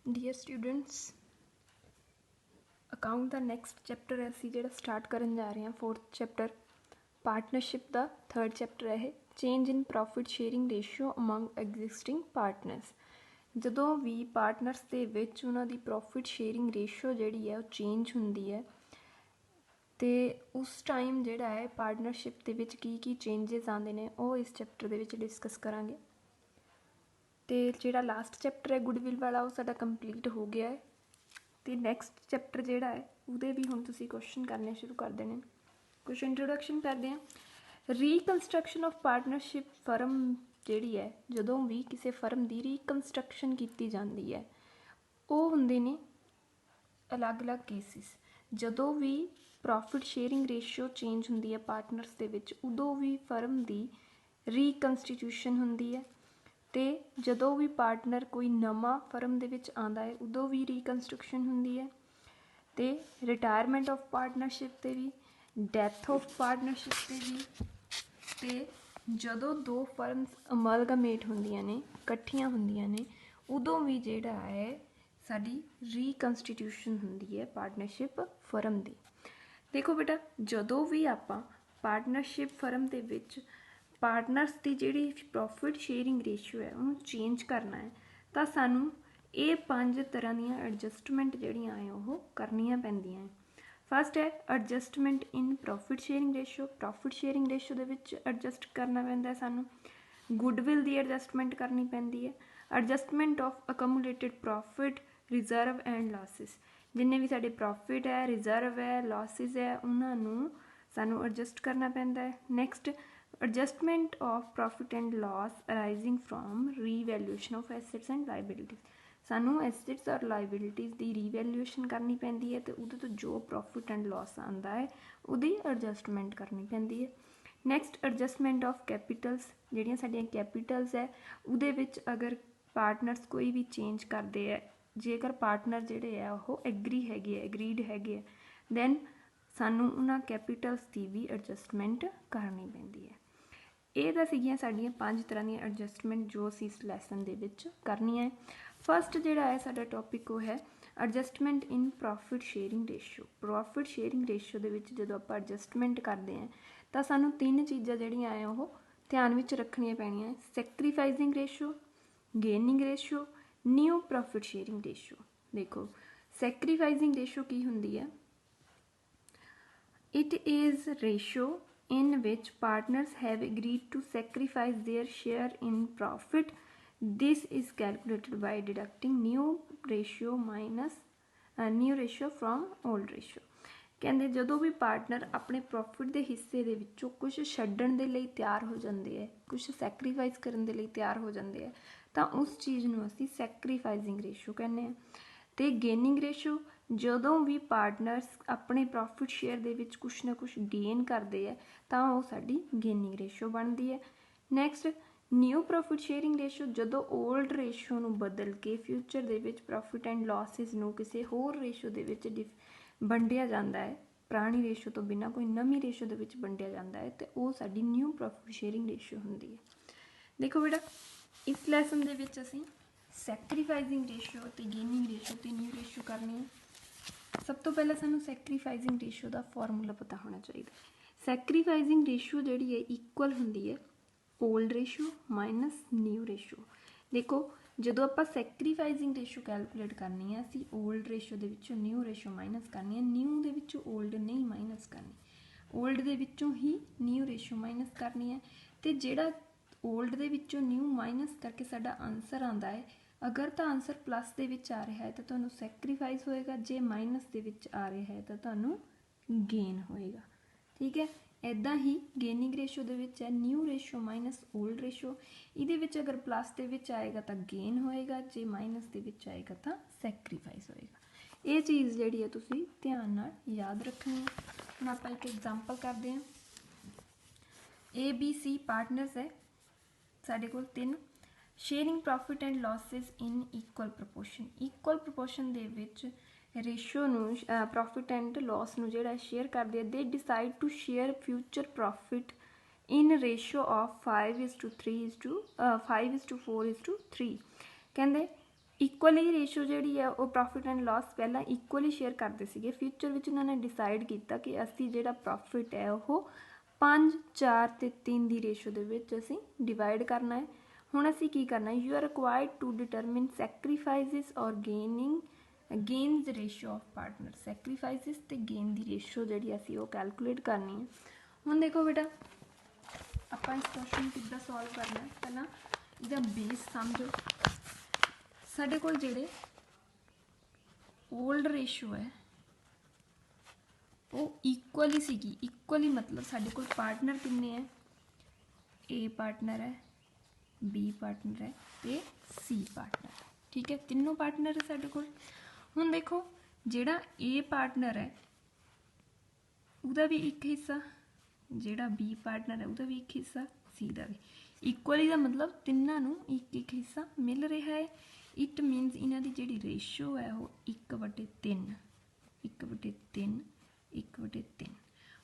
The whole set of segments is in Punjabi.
Dear students, अकाउंट का नैक्सट चैप्टर असी जो स्टार्ट करन जा रहे हैं फोर्थ चैप्टर पार्टनरशिप का थर्ड चैप्टर है change in profit sharing ratio among existing partners. ਜਦੋਂ ਵੀ ਪਾਰਟਨਰਸ ਦੇ ਵਿੱਚ ਉਹਨਾਂ ਦੀ ਪ੍ਰੋਫਿਟ ਸ਼ੇਅਰਿੰਗ ਰੇਸ਼ੋ ਜਿਹੜੀ ਹੈ ਉਹ ਚੇਂਜ ਹੁੰਦੀ ਹੈ ਤੇ ਉਸ ਟਾਈਮ ਜਿਹੜਾ ਹੈ ਪਾਰਟਨਰਸ਼ਿਪ ਦੇ ਵਿੱਚ ਕੀ ਚੇਂਜਸ ਆਉਂਦੇ ਨੇ ਉਹ ਇਸ ਚੈਪਟਰ ਦੇ ਵਿੱਚ ਡਿਸਕਸ ਕਰਾਂਗੇ। ਤੇ ਜਿਹੜਾ ਲਾਸਟ ਚੈਪਟਰ ਹੈ ਗੁੱਡਵਿਲ ਵਾਲਾ ਉਹ ਸਾਡਾ ਕੰਪਲੀਟ ਹੋ ਗਿਆ ਹੈ ਤੇ ਨੈਕਸਟ ਚੈਪਟਰ ਜਿਹੜਾ ਹੈ ਉਹਦੇ ਵੀ ਹੁਣ ਤੁਸੀਂ ਕੁਐਸਚਨ ਕਰਨੇ ਸ਼ੁਰੂ ਕਰ ਦੇਣੇ। ਕੁਝ ਇੰਟਰੋਡਕਸ਼ਨ ਕਰਦੇ ਹਾਂ। ਰੀਕਨਸਟਰਕਸ਼ਨ ਆਫ ਪਾਰਟਨਰਸ਼ਿਪ ਫਰਮ ਜਿਹੜੀ ਹੈ ਜਦੋਂ ਵੀ ਕਿਸੇ ਫਰਮ ਦੀ ਰੀਕਨਸਟਰਕਸ਼ਨ ਕੀਤੀ ਜਾਂਦੀ ਹੈ ਉਹ ਹੁੰਦੇ ਨੇ ਅਲੱਗ-ਅਲੱਗ ਕੇਸਿਸ। ਜਦੋਂ ਵੀ ਪ੍ਰੋਫਿਟ ਸ਼ੇਅਰਿੰਗ ਰੇਸ਼ੀਓ ਚੇਂਜ ਹੁੰਦੀ ਹੈ ਪਾਰਟਨਰਸ ਦੇ ਵਿੱਚ ਉਦੋਂ ਵੀ ਫਰਮ ਦੀ ਰੀਕਨਸਟੀਟਿਊਸ਼ਨ ਹੁੰਦੀ ਹੈ ਤੇ ਜਦੋਂ ਵੀ ਪਾਰਟਨਰ ਕੋਈ ਨਵਾਂ ਫਰਮ ਦੇ ਵਿੱਚ ਆਉਂਦਾ ਹੈ ਉਦੋਂ ਵੀ ਰੀਕਨਸਟਰਕਸ਼ਨ ਹੁੰਦੀ ਹੈ ਤੇ ਰਿਟਾਇਰਮੈਂਟ ਆਫ ਪਾਰਟਨਰਸ਼ਿਪ ਤੇ ਵੀ ਡੈਥ ਆਫ ਪਾਰਟਨਰਸ਼ਿਪ ਤੇ ਵੀ ਤੇ ਜਦੋਂ ਦੋ ਫਰਮਸ ਅਮਲਗਮੇਟ ਹੁੰਦੀਆਂ ਨੇ ਇਕੱਠੀਆਂ ਹੁੰਦੀਆਂ ਨੇ ਉਦੋਂ ਵੀ ਜਿਹੜਾ ਹੈ ਸਾਡੀ ਰੀਕਨਸਟੀਟਿਊਸ਼ਨ ਹੁੰਦੀ ਹੈ ਪਾਰਟਨਰਸ਼ਿਪ ਫਰਮ ਦੀ। ਦੇਖੋ ਬੇਟਾ ਜਦੋਂ ਵੀ ਆਪਾਂ ਪਾਰਟਨਰਸ਼ਿਪ ਫਰਮ ਦੇ ਵਿੱਚ ਪਾਰਟਨਰਸ ਦੀ ਜਿਹੜੀ ਪ੍ਰੋਫਿਟ ਸ਼ੇਅਰਿੰਗ ਰੇਸ਼ੀਓ ਹੈ ਉਹਨੂੰ ਚੇਂਜ ਕਰਨਾ ਹੈ ਤਾਂ ਸਾਨੂੰ ਇਹ 5 ਤਰ੍ਹਾਂ ਦੀਆਂ ਐਡਜਸਟਮੈਂਟ ਜਿਹੜੀਆਂ ਹੈ ਉਹ ਕਰਨੀਆਂ ਪੈਂਦੀਆਂ ਹੈ। ਫਸਟ ਹੈ adjustment in profit sharing ratio. Profit sharing ratio ਦੇ ਵਿੱਚ ਐਡਜਸਟ ਕਰਨਾ ਪੈਂਦਾ ਹੈ ਸਾਨੂੰ। ਗੁੱਡਵਿਲ ਦੀ ਐਡਜਸਟਮੈਂਟ ਕਰਨੀ ਪੈਂਦੀ ਹੈ। Adjustment of accumulated profit reserve and losses. ਜਿੰਨੇ ਵੀ ਸਾਡੇ ਪ੍ਰੋਫਿਟ ਹੈ ਰਿਜ਼ਰਵ ਹੈ ਲਾਸਿਸ ਹੈ ਉਹਨਾਂ ਨੂੰ ਸਾਨੂੰ ਐਡਜਸਟ ਕਰਨਾ ਪੈਂਦਾ ਹੈ। Next adjustment of profit and loss arising from revaluation of assets and liabilities। ਸਾਨੂੰ ਐਸਟਸ ਔਰ ਲਾਇਬਿਲਿਟੀਜ਼ ਦੀ ਰੀਵੈਲਿਊਏਸ਼ਨ ਕਰਨੀ ਪੈਂਦੀ ਹੈ ਤੇ ਉਹਦੇ ਤੋਂ ਜੋ ਪ੍ਰੋਫਿਟ ਐਂਡ ਲਾਸ ਆਉਂਦਾ ਹੈ ਉਹਦੀ ਐਡਜਸਟਮੈਂਟ ਕਰਨੀ ਪੈਂਦੀ ਹੈ। Next adjustment of capitals. ਜਿਹੜੀਆਂ ਸਾਡੀਆਂ ਕੈਪੀਟਲਸ ਹੈ ਉਹਦੇ ਵਿੱਚ ਅਗਰ ਪਾਰਟਨਰਸ ਕੋਈ ਵੀ ਚੇਂਜ ਕਰਦੇ ਹੈ ਜੇਕਰ ਪਾਰਟਨਰ ਜਿਹੜੇ ਆ ਉਹ ਐਗਰੀਡ ਹੈਗੇ ਆ ਦੈਨ ਸਾਨੂੰ ਉਹਨਾਂ ਕੈਪੀਟਲਸ ਦੀ ਵੀ ਐਡਜਸਟਮੈਂਟ ਕਰਨੀ ਪੈਂਦੀ ਹੈ। ਇਹ ਤਾਂ ਸੀਗੀਆਂ ਸਾਡੀਆਂ 5 ਤਰ੍ਹਾਂ ਦੀਆਂ ਐਡਜਸਟਮੈਂਟ ਜੋ ਅਸੀਂ ਇਸ ਲੈਸਨ ਦੇ ਵਿੱਚ ਕਰਨੀਆਂ ਹੈ। ਫਸਟ ਜਿਹੜਾ ਹੈ ਸਾਡਾ ਟੌਪਿਕ ਉਹ ਹੈ adjustment in profit sharing ratio. Profit sharing ratio ਦੇ ਵਿੱਚ ਜਦੋਂ ਆਪਾਂ ਐਡਜਸਟਮੈਂਟ ਕਰਦੇ ਹਾਂ ਤਾਂ ਸਾਨੂੰ 3 ਚੀਜ਼ਾਂ ਜਿਹੜੀਆਂ ਹੈ ਉਹ ਧਿਆਨ ਵਿੱਚ ਰੱਖਣੀਆਂ ਪੈਣੀਆਂ। Sacrificing ratio, gaining ratio, new profit sharing ratio. ਦੇਖੋ ਸੈਕਰੀਫਾਈਸਿੰਗ ਰੇਸ਼ੀਓ ਕੀ ਹੁੰਦੀ ਹੈ? It is ratio in which partners have agreed to sacrifice their share in profit. This is calculated by deducting new ratio from old ratio। ਕਹਿੰਦੇ ਜਦੋਂ ਵੀ ਪਾਰਟਨਰ ਆਪਣੇ ਪ੍ਰੋਫਿਟ ਦੇ ਹਿੱਸੇ ਦੇ ਵਿੱਚੋਂ ਕੁਝ ਛੱਡਣ ਦੇ ਲਈ ਤਿਆਰ ਹੋ ਜਾਂਦੇ ਹੈ ਕੁਝ ਸੈਕਰੀਫਾਈਸ ਕਰਨ ਦੇ ਲਈ ਤਿਆਰ ਹੋ ਜਾਂਦੇ ਹੈ ਤਾਂ ਉਸ ਚੀਜ਼ ਨੂੰ ਅਸੀਂ ਸੈਕਰੀਫਾਈਸਿੰਗ ਰੇਸ਼ੀਓ ਕਹਿੰਦੇ ਹਾਂ। ਤੇ ਗੇਨਿੰਗ ਰੇਸ਼ੀਓ ਜਦੋਂ ਵੀ ਪਾਰਟਨਰਸ ਆਪਣੇ ਪ੍ਰੋਫਿਟ ਸ਼ੇਅਰ ਦੇ ਵਿੱਚ ਕੁਛ ਨਾ ਕੁਛ ਗੇਨ ਕਰਦੇ ਹੈ ਤਾਂ ਉਹ ਸਾਡੀ ਗੇਨਿੰਗ ਰੇਸ਼ੀਓ ਬਣਦੀ ਹੈ। Next new profit sharing ratio ਜਦੋਂ ਓਲਡ ਰੇਸ਼ੀਓ ਨੂੰ ਬਦਲ ਕੇ ਫਿਊਚਰ ਦੇ ਵਿੱਚ ਪ੍ਰੋਫਿਟ ਐਂਡ ਲਾਸਿਸ ਨੂੰ ਕਿਸੇ ਹੋਰ ਰੇਸ਼ੀਓ ਦੇ ਵਿੱਚ ਵੰਡਿਆ ਜਾਂਦਾ ਹੈ ਪੁਰਾਣੀ ਰੇਸ਼ੀਓ ਤੋਂ ਬਿਨਾਂ ਕੋਈ ਨਵੀਂ ਰੇਸ਼ੀਓ ਦੇ ਵਿੱਚ ਵੰਡਿਆ ਜਾਂਦਾ ਹੈ ਤੇ ਉਹ ਸਾਡੀ ਨਿਊ ਪ੍ਰੋਫਿਟ ਸ਼ੇਅਰਿੰਗ ਰੇਸ਼ੀਓ ਹੁੰਦੀ ਹੈ। ਦੇਖੋ ਬੇਟਾ ਇਸ ਲੈਸਨ ਦੇ ਵਿੱਚ ਅਸੀਂ ਸੈਕਰੀਫਾਈਸਿੰਗ ਰੇਸ਼ੀਓ ਤੇ ਗੇਨਿੰਗ ਰੇਸ਼ੀਓ ਤੇ ਨਿਊ ਰੇਸ਼ੀਓ ਕਰਨੀ ਹੈ। ਸਭ ਤੋਂ ਪਹਿਲਾਂ ਸਾਨੂੰ ਸੈਕਰੀਫਾਈਸਿੰਗ ਰੇਸ਼ੀਓ ਦਾ ਫਾਰਮੂਲਾ ਪਤਾ ਹੋਣਾ ਚਾਹੀਦਾ। ਸੈਕਰੀਫਾਈਸਿੰਗ ਰੇਸ਼ੀਓ ਜਿਹੜੀ ਹੈ ਇਕੁਅਲ ਹੁੰਦੀ ਹੈ old ratio minus new ratio. ਦੇਖੋ ਜਦੋਂ ਆਪਾਂ ਸੈਕਰੀਫਾਈਸਿੰਗ ਰੇਸ਼ੀਓ ਕੈਲਕੂਲੇਟ ਕਰਨੀ ਹੈ ਅਸੀਂ ਓਲਡ ਰੇਸ਼ੀਓ ਦੇ ਵਿੱਚੋਂ ਨਿਊ ਰੇਸ਼ੀਓ ਮਾਈਨਸ ਕਰਨੀ ਹੈ। ਨਿਊ ਦੇ ਵਿੱਚੋਂ ਓਲਡ ਨਹੀਂ ਮਾਈਨਸ ਕਰਨੀ, ਓਲਡ ਦੇ ਵਿੱਚੋਂ ਹੀ ਨਿਊ ਰੇਸ਼ੀਓ ਮਾਈਨਸ ਕਰਨੀ ਹੈ। ਤੇ ਜਿਹੜਾ ਓਲਡ ਦੇ ਵਿੱਚੋਂ ਨਿਊ ਮਾਈਨਸ ਕਰਕੇ ਸਾਡਾ ਆਨਸਰ ਆਉਂਦਾ ਹੈ ਅਗਰ ਤਾਂ ਆਨਸਰ ਪਲੱਸ ਦੇ ਵਿੱਚ ਆ ਰਿਹਾ ਹੈ ਤਾਂ ਤੁਹਾਨੂੰ ਸੈਕਰੀਫਾਈਸ ਹੋਏਗਾ, ਜੇ ਮਾਈਨਸ ਦੇ ਵਿੱਚ ਆ ਰਿਹਾ ਹੈ ਤਾਂ ਤੁਹਾਨੂੰ ਗੇਨ ਹੋਏਗਾ। ਠੀਕ ਹੈ ਇੱਦਾਂ ਹੀ ਗੇਨਿੰਗ ਰੇਸ਼ੀਓ ਦੇ ਵਿੱਚ ਹੈ new ratio minus old ratio. ਇਹਦੇ ਵਿੱਚ ਅਗਰ ਪਲੱਸ ਦੇ ਵਿੱਚ ਆਏਗਾ ਤਾਂ ਗੇਨ ਹੋਏਗਾ, ਜੇ ਮਾਈਨਸ ਦੇ ਵਿੱਚ ਆਏਗਾ ਤਾਂ ਸੈਕਰੀਫਾਈਸ ਹੋਏਗਾ। ਇਹ ਚੀਜ਼ ਜਿਹੜੀ ਹੈ ਤੁਸੀਂ ਧਿਆਨ ਨਾਲ ਯਾਦ ਰੱਖਣੀ ਹੈ। ਹੁਣ ਆਪਾਂ ਇੱਕ ਐਗਜ਼ਾਮਪਲ ਕਰਦੇ ਹਾਂ। ABC ਪਾਰਟਨਰਸ ਹੈ ਸਾਡੇ ਕੋਲ 3 sharing profit and losses in equal proportion. Equal proportion ਦੇ ਵਿੱਚ ਰੇਸ਼ੀਓ ਨੂੰ ਪ੍ਰੋਫਿਟ ਐਂਡ ਲਾਸ ਨੂੰ ਜਿਹੜਾ ਸ਼ੇਅਰ ਕਰਦੇ ਆ। They decided to share future profit in ratio of 5:3 5:4:3। ਕਹਿੰਦੇ इक्वली रेशो जी है वो प्रॉफिट एंड लॉस पहला इक्वली शेयर करते थे, फ्यूचर में उन्होंने डिसाइड किया कि असी जो प्रॉफिट है वो 5 4 ते 3 की रेशो के असी डिवाइड करना है। हुण असी की करना है, you are required to determine sacrifices और gains ratio of partner, sacrifices ते गेन की रेशो जी असी वो कैलकुलेट करनी है। हुण देखो बेटा आप इस क्वेश्चन किद्दां सॉल्व करना है, पहला इसका बेस समझो। साडे कोल जिहड़े ओल्ड रेशो है वो इक्वली सीगी, इक्वली मतलब साडे कोल पार्टनर किन्ने है, ए पार्टनर है, बी पार्टनर है ते सी पार्टनर है, ठीक है, तीनों पार्टनर है साडे कोल। हुण देखो जिहड़ा ए पार्टनर है उहदा भी एक हिस्सा, जिहड़ा बी पार्टनर है उहदा भी एक हिस्सा, सी का भी इक्वली का मतलब तिन्नां नूं एक एक हिस्सा मिल रहा है। इट मीनस इन्हां दी जिहड़ी रेशो है वो 1/3 1/3 1/3।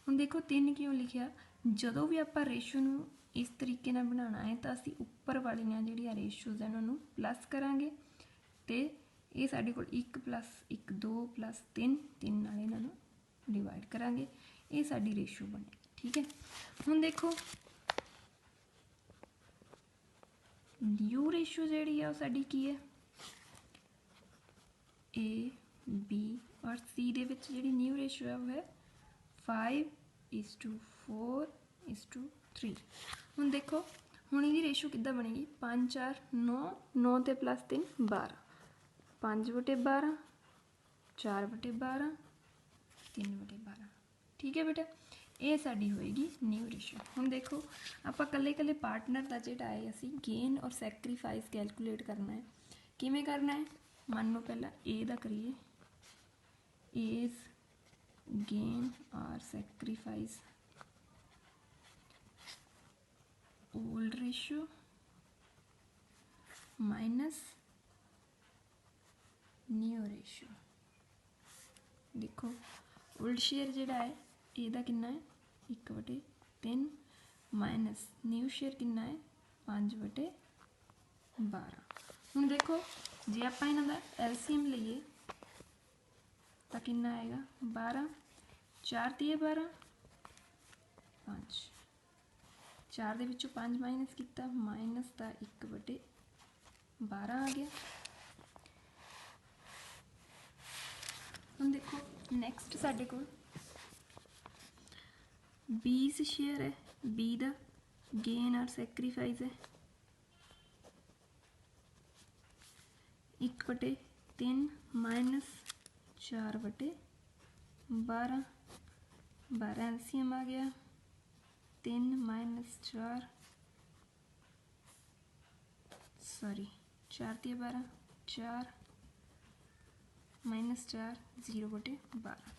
हुण देखो 3 क्यों लिखिया, जदों भी आपां रेशो नूं इस तरीके नाल बनाना है तो असीं उपर वालियां जिहड़ियां रेशोज़ हैं उन्हां नूं प्लस करांगे ते ये साडे कोल 1 + 1 2 + 3 3 नाल इन्हां नूं डिवाइड करांगे, ये साडी रेशो बनेगी, ठीक है। हुण देखो न्यू रेशो जिहड़ी है वो साडी की है, ए बी और सी दे विच जिहड़ी न्यू रेशो है वो है 5:4:3। हुण देखो हुण इहदी रेशो किद्दां बनेगी, 5 4 9 9 ते +3 12 5/12 4/12 3/12, ठीक है बेटा, ये साडी होएगी न्यू रेशो। हुण देखो आपां कल्ले कल्ले पार्टनर का जिहड़ा है असीं गेन और सैक्रीफाइस कैलकुलेट करना है। किवें करना है, मान लो पहला ए दा करिए, एज गेन और sacrifice old ratio minus new ratio. देखो ओल्ड शेयर जिहड़ा है ਇਹਦਾ कितना है 1/3 माइनस न्यू शेयर कितना है 5/12। हुण देखो जे आप इन्हां दा एलसीएम लईए तो कितना आएगा 12 4 × 12 5 4 दे विचों 5 माइनस किया माइनस का 1/12 आ गया। हुण देखो नैक्सट साडे कोल 20 शेयर है, बी दा गेन और सैक्रीफाइस है 1/3 माइनस 4/12 12 एलसीएम आ गया 3 माइनस 4 सॉरी 4 × 12 4 माइनस 4 0/12।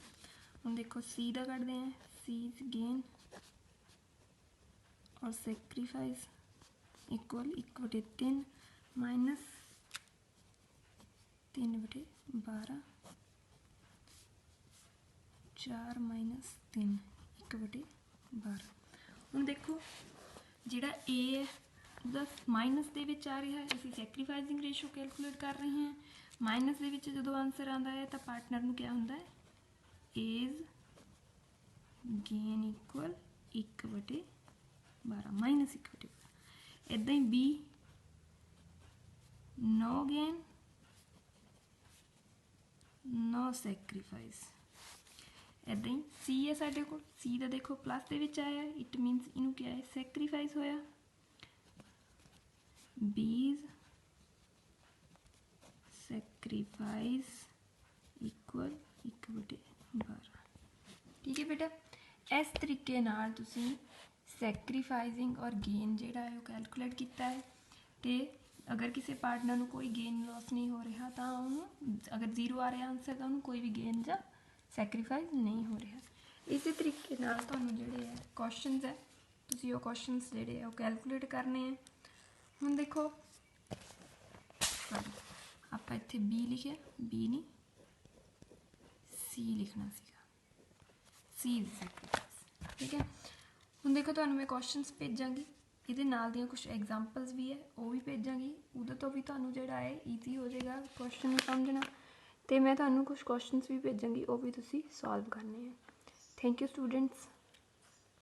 हम देखो सी का कटते हैं, सी गेन और सैक्रीफाइस इक्वल 1/3 माइनस 3/12 4 माइनस 3 1/12। हम देखो जिहड़ा ए है उसका माइनस दे विच आ रहा है, असीं सैक्रीफाइसिंग रेशो कैलकुलेट कर रहे हैं। माइनस दे विच जदों आंसर आता है तो पार्टनर नूं क्या हुंदा है एज गेन इक्वल 1/12 माइनस 1/12। इदां ही B no gain no sacrifice. इदां ही सी है साडे कोल, सी का देखो प्लस दे विच आया इट मीनस इनू क्या है सैक्रीफाइस होया। बीज सैक्रीफाइस इक्वल 1/12, ठीक है बेटा। इस तरीके नाल तुसीं सैक्रीफाइसिंग और गेन जिहड़ा है वो कैलकुलेट किया है। तो अगर किसी पार्टनर को कोई गेन लॉस नहीं हो रहा तो उन्होंने अगर 0 आ रहा आंसर तो उन्होंने कोई भी गेन या सैक्रीफाइस नहीं हो रहा। इस तरीके नाल तुहानूं जिहड़े है क्वेश्चनस है तुसीं वो क्वेश्चनस जिहड़े है वो कैलकुलेट करने हैं। हुण देखो सॉरी आपां इत्थे बी लिखिया, बी नहीं सी लिखना सीगा, सी सैक्रीफाइस, ठीक है। हुण देखो तुहानूं मैं क्वेश्चनस भेजांगी ਇਹਦੇ ਨਾਲ ਦੀਆਂ ਕੁਝ ਐਗਜ਼ਾਮਪਲਸ ਵੀ ਹੈ ਉਹ ਵੀ ਭੇਜਾਂਗੀ, ਉਹਦੇ ਤੋਂ ਵੀ ਤੁਹਾਨੂੰ ਜਿਹੜਾ ਹੈ ਈਜ਼ੀ ਹੋ ਜਾਏਗਾ ਕੁਐਸਚਨ ਨੂੰ ਸਮਝਣਾ। ਅਤੇ ਮੈਂ ਤੁਹਾਨੂੰ ਕੁਝ ਕੁਐਸਚਨਸ ਵੀ ਭੇਜਾਂਗੀ, ਉਹ ਵੀ ਤੁਸੀਂ ਸੋਲਵ ਕਰਨੇ ਆ। Thank you students.